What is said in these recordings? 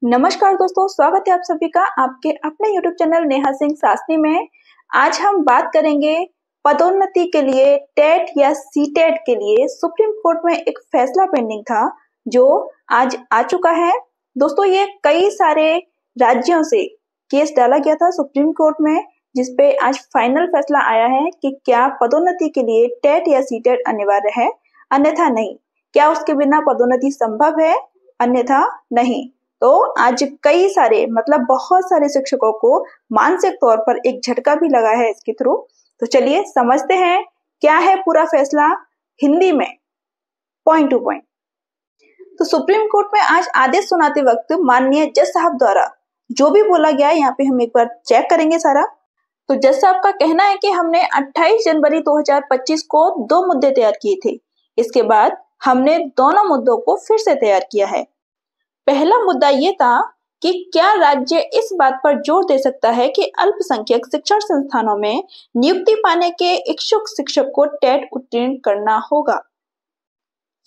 नमस्कार दोस्तों, स्वागत है आप सभी का आपके अपने YouTube चैनल नेहा सिंह सासनी में। आज हम बात करेंगे पदोन्नति के लिए टेट या सीटेट के लिए सुप्रीम कोर्ट में एक फैसला पेंडिंग था जो आज आ चुका है। दोस्तों, ये कई सारे राज्यों से केस डाला गया था सुप्रीम कोर्ट में, जिसपे आज फाइनल फैसला आया है कि क्या पदोन्नति के लिए टेट या सीटेट अनिवार्य है, अन्यथा नहीं। क्या उसके बिना पदोन्नति संभव है, अन्यथा नहीं। तो आज कई सारे बहुत सारे शिक्षकों को मानसिक तौर पर एक झटका भी लगा है इसके थ्रू। तो चलिए समझते हैं क्या है पूरा फैसला हिंदी में, पॉइंट टू पॉइंट। तो सुप्रीम कोर्ट में आज आदेश सुनाते वक्त माननीय जज साहब द्वारा जो भी बोला गया है, यहाँ पे हम एक बार चेक करेंगे सारा। तो जज साहब का कहना है कि हमने 28 जनवरी 2025 को 2 मुद्दे तैयार किए थे। इसके बाद हमने दोनों मुद्दों को फिर से तैयार किया है। पहला मुद्दा ये था कि क्या राज्य इस बात पर जोर दे सकता है कि अल्पसंख्यक शिक्षण संस्थानों में नियुक्ति पाने के इच्छुक शिक्षक को टेट उत्तीर्ण करना होगा।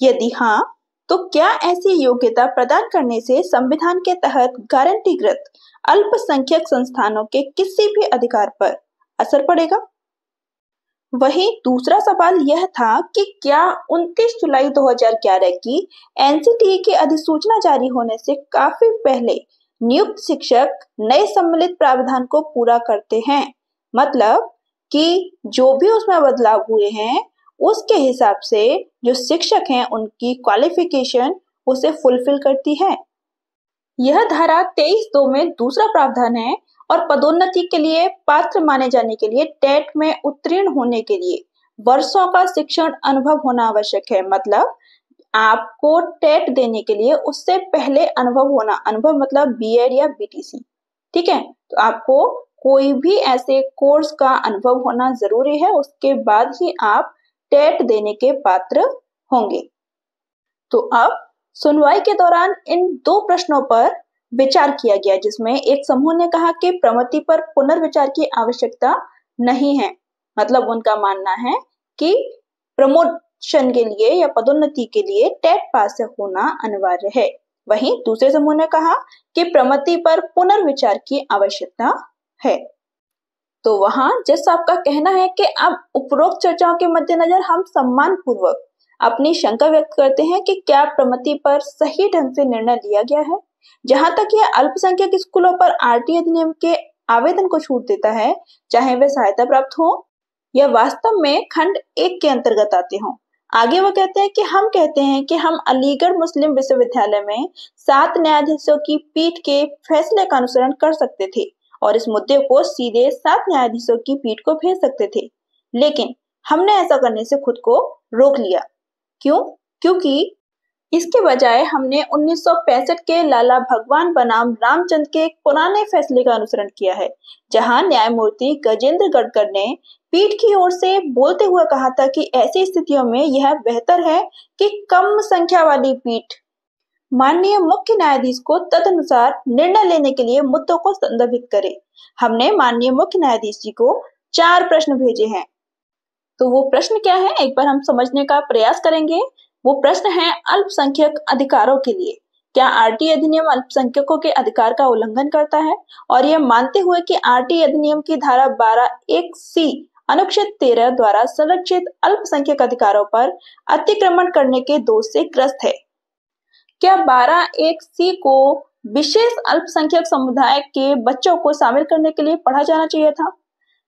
यदि हाँ, तो क्या ऐसी योग्यता प्रदान करने से संविधान के तहत गारंटीकृत अल्पसंख्यक संस्थानों के किसी भी अधिकार पर असर पड़ेगा। वहीं दूसरा सवाल यह था कि क्या 29 जुलाई 2011 की एनसीटीई की अधिसूचना जारी होने से काफी पहले नियुक्त शिक्षक नए सम्मिलित प्रावधान को पूरा करते हैं, मतलब कि जो भी उसमें बदलाव हुए हैं उसके हिसाब से जो शिक्षक हैं उनकी क्वालिफिकेशन उसे फुलफिल करती है। यह धारा 23(2) में दूसरा प्रावधान है और पदोन्नति के लिए पात्र माने जाने के लिए टेट में उत्तीर्ण होने के लिए वर्षों का शिक्षण अनुभव होना आवश्यक है। मतलब आपको टेट देने के लिए उससे पहले अनुभव होना, अनुभव मतलब बीएड या बीटीसी, ठीक है। तो आपको कोई भी ऐसे कोर्स का अनुभव होना जरूरी है, उसके बाद ही आप टेट देने के पात्र होंगे। तो अब सुनवाई के दौरान इन 2 प्रश्नों पर विचार किया गया, जिसमें एक समूह ने कहा कि प्रमति पर पुनर्विचार की आवश्यकता नहीं है। मतलब उनका मानना है कि प्रमोशन के लिए या पदोन्नति के लिए टेट पास होना अनिवार्य है। वहीं दूसरे समूह ने कहा कि प्रमति पर पुनर्विचार की आवश्यकता है। तो वहां जज साहब का कहना है कि अब उपरोक्त चर्चाओं के मद्देनजर हम सम्मान पूर्वक अपनी शंका व्यक्त करते हैं कि क्या प्रमति पर सही ढंग से निर्णय लिया गया है। जहां तक यह अल्पसंख्यक स्कूलों पर आरटी अधिनियम के आवेदन को छूट देता है, चाहे वे सहायता प्राप्त हो या वास्तव में खंड 1 के अंतर्गत आते हों। आगे वो कहते हैं कि हम अलीगढ़ मुस्लिम विश्वविद्यालय में 7 न्यायाधीशों की पीठ के फैसले का अनुसरण कर सकते थे और इस मुद्दे को सीधे 7 न्यायाधीशों की पीठ को भेज सकते थे, लेकिन हमने ऐसा करने से खुद को रोक लिया। क्यों? क्योंकि इसके बजाय हमने 1965 के लाला भगवान बनाम रामचंद्र के एक पुराने फैसले का अनुसरण किया है, जहां न्यायमूर्ति गजेंद्र गढ़कर ने पीठ की ओर से बोलते हुए कहा था कि ऐसी स्थितियों में यह बेहतर है कि कम संख्या वाली पीठ माननीय मुख्य न्यायाधीश को तदनुसार निर्णय लेने के लिए मुद्दों को संदर्भित करे। हमने माननीय मुख्य न्यायाधीश जी को 4 प्रश्न भेजे हैं। तो वो प्रश्न क्या है, एक बार हम समझने का प्रयास करेंगे। वो प्रश्न है अल्पसंख्यक अधिकारों के लिए क्या आरटी अधिनियम अल्पसंख्यकों के अधिकार का उल्लंघन करता है, और यह मानते हुए कि आरटी अधिनियम की धारा 12(1)(c) अनुच्छेद 13 द्वारा संरक्षित अल्पसंख्यक अधिकारों पर अतिक्रमण करने के दोष से ग्रस्त है। क्या 12(1)(c) को विशेष अल्पसंख्यक समुदाय के बच्चों को शामिल करने के लिए पढ़ा जाना चाहिए था,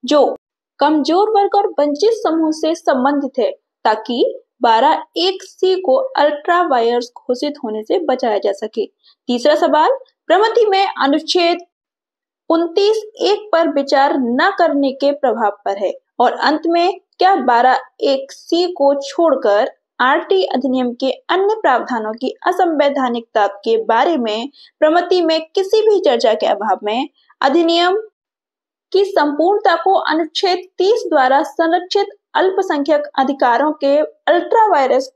जो कमजोर वर्ग और वंचित समूह से संबंधित है, ताकि 12(1)(c) को अल्ट्रा वायर्स घोषित होने से बचाया जा सके। तीसरा सवाल प्रमति में अनुच्छेद 29(1) पर विचार न करने के प्रभाव पर है। और अंत में क्या 12(1)(c) को छोड़कर आरटी अधिनियम के अन्य प्रावधानों की असंवैधानिकता के बारे में प्रमति में किसी भी चर्चा के अभाव में अधिनियम की संपूर्णता को अनुच्छेद 30 द्वारा संरक्षित अल्पसंख्यक अधिकारों के अल्ट्रा वायर्स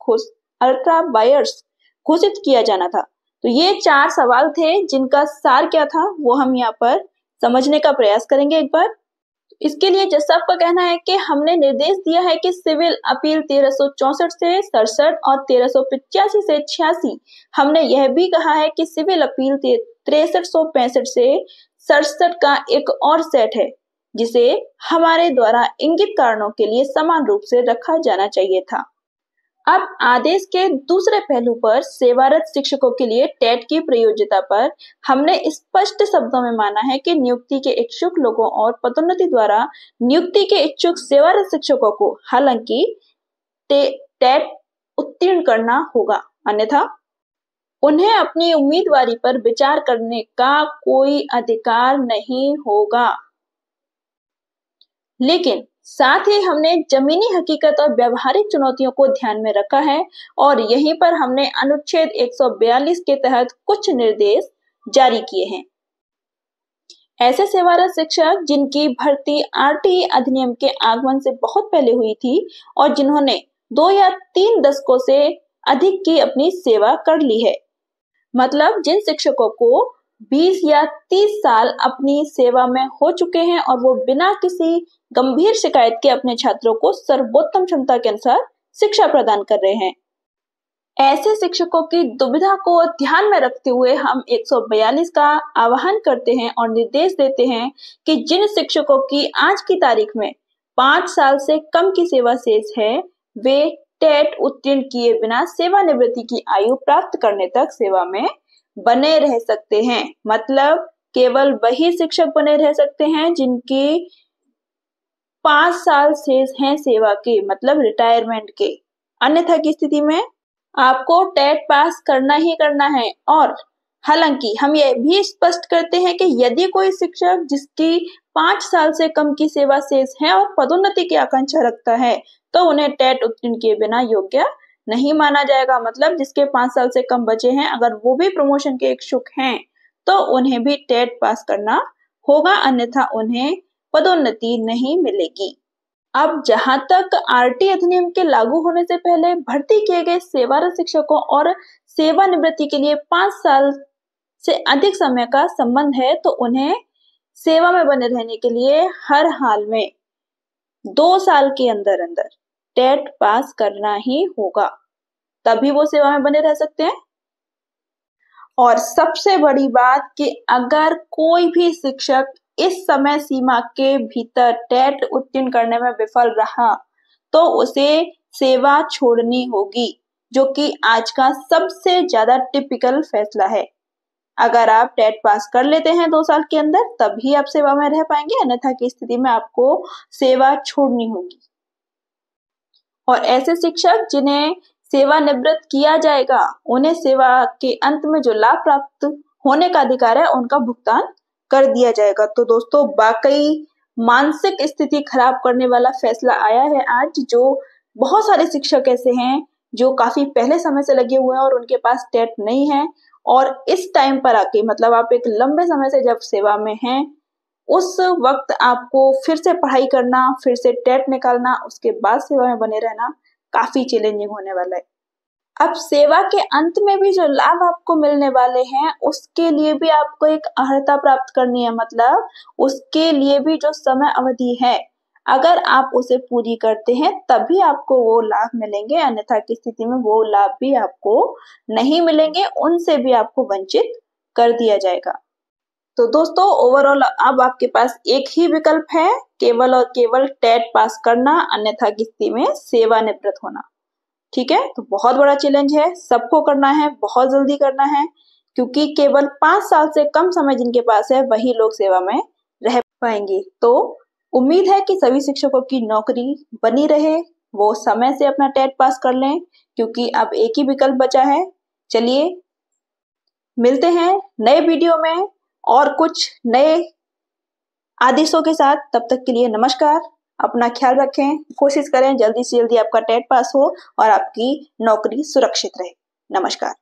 घोषित किया जाना था। तो ये 4 सवाल थे जिनका सार क्या था वो हम यहाँ पर समझने का प्रयास करेंगे एक बार। इसके लिए जज साहब का कहना है कि हमने निर्देश दिया है कि सिविल अपील 1364 से 67 और 1385 से 86। हमने यह भी कहा है कि सिविल अपील 6365 से 67 का एक और सेट है, जिसे हमारे द्वारा इंगित कारणों के लिए समान रूप से रखा जाना चाहिए था। अब आदेश के दूसरे पहलू पर सेवारत शिक्षकों के लिए टेट की प्रयोज्यता पर हमने स्पष्ट शब्दों में माना है कि नियुक्ति के इच्छुक लोगों और पदोन्नति द्वारा नियुक्ति के इच्छुक सेवारत शिक्षकों को हालांकि टेट उत्तीर्ण करना होगा, अन्यथा उन्हें अपनी उम्मीदवारी पर विचार करने का कोई अधिकार नहीं होगा। लेकिन साथ ही हमने जमीनी हकीकत और व्यावहारिक चुनौतियों को ध्यान में रखा है और यहीं पर हमने अनुच्छेद 142 के तहत कुछ निर्देश जारी किए हैं। ऐसे सेवारत शिक्षक जिनकी भर्ती आरटीई अधिनियम के आगमन से बहुत पहले हुई थी और जिन्होंने 2 या 3 दशकों से अधिक की अपनी सेवा कर ली है, मतलब जिन शिक्षकों को 20 या 30 साल अपनी सेवा में हो चुके हैं और वो बिना किसी गंभीर शिकायत के अपने छात्रों को सर्वोत्तम क्षमता के अनुसार शिक्षा प्रदान कर रहे हैं। ऐसे शिक्षकों की दुविधा को ध्यान में रखते हुए हम 142 का आह्वान करते हैं और निर्देश देते हैं कि जिन शिक्षकों की आज की तारीख में 5 साल से कम की सेवा शेष है, वे टेट उत्तीर्ण किए बिना सेवानिवृत्ति की आयु प्राप्त करने तक सेवा में बने रह सकते हैं। मतलब केवल वही शिक्षक बने रह सकते हैं जिनकी 5 साल शेष हैं सेवा के, मतलब रिटायरमेंट के। अन्यथा की स्थिति में आपको टेट पास करना ही करना है। और हालांकि हम ये भी स्पष्ट करते हैं कि यदि कोई शिक्षक जिसकी 5 साल से कम की सेवा शेष है और पदोन्नति की आकांक्षा रखता है, तो उन्हें टेट उत्तीर्ण किए बिना योग्य नहीं माना जाएगा। मतलब जिसके 5 साल से कम बचे हैं, अगर वो भी प्रमोशन के इच्छुक हैं, तो उन्हें भी टेट पास करना होगा, अन्यथा उन्हें पदोन्नति नहीं मिलेगी। अब जहां तक आरटी अधिनियम के लागू होने से पहले भर्ती किए गए सेवारत शिक्षकों और सेवानिवृत्ति के लिए 5 साल से अधिक समय का संबंध है, तो उन्हें सेवा में बने रहने के लिए हर हाल में 2 साल के अंदर अंदर टेट पास करना ही होगा, तभी वो सेवा में बने रह सकते हैं। और सबसे बड़ी बात कि अगर कोई भी शिक्षक इस समय सीमा के भीतर टेट उत्तीर्ण करने में विफल रहा, तो उसे सेवा छोड़नी होगी, जो कि आज का सबसे ज्यादा टिपिकल फैसला है। अगर आप टेट पास कर लेते हैं 2 साल के अंदर, तभी आप सेवा में रह पाएंगे, अन्यथा की स्थिति में आपको सेवा छोड़नी होगी। और ऐसे शिक्षक जिन्हें सेवानिवृत्त किया जाएगा, उन्हें सेवा के अंत में जो लाभ प्राप्त होने का अधिकार है, उनका भुगतान कर दिया जाएगा। तो दोस्तों, वाकई मानसिक स्थिति खराब करने वाला फैसला आया है आज। जो बहुत सारे शिक्षक ऐसे हैं जो काफी पहले समय से लगे हुए हैं और उनके पास टेट नहीं है, और इस टाइम पर आके, मतलब आप एक लंबे समय से जब सेवा में हैं, उस वक्त आपको फिर से पढ़ाई करना, फिर से टेट निकालना, उसके बाद सेवा में बने रहना काफी चैलेंजिंग होने वाला है। अब सेवा के अंत में भी जो लाभ आपको मिलने वाले हैं, उसके लिए भी आपको एक अर्हता प्राप्त करनी है। मतलब उसके लिए भी जो समय अवधि है, अगर आप उसे पूरी करते हैं तभी आपको वो लाभ मिलेंगे, अन्यथा की स्थिति में वो लाभ भी आपको नहीं मिलेंगे, उनसे भी आपको वंचित कर दिया जाएगा। तो दोस्तों, ओवरऑल अब आपके पास एक ही विकल्प है, केवल और केवल टेट पास करना, अन्यथा की स्थिति में सेवानिवृत्त होना। ठीक है, तो बहुत बड़ा चैलेंज है, सबको करना है, बहुत जल्दी करना है, क्योंकि केवल 5 साल से कम समय जिनके पास है, वही लोग सेवा में रह पाएंगे। तो उम्मीद है कि सभी शिक्षकों की नौकरी बनी रहे, वो समय से अपना टेट पास कर लें, क्योंकि अब एक ही विकल्प बचा है। चलिए मिलते हैं नए वीडियो में और कुछ नए आदेशों के साथ। तब तक के लिए नमस्कार, अपना ख्याल रखें, कोशिश करें जल्दी से जल्दी आपका टेट पास हो और आपकी नौकरी सुरक्षित रहे। नमस्कार।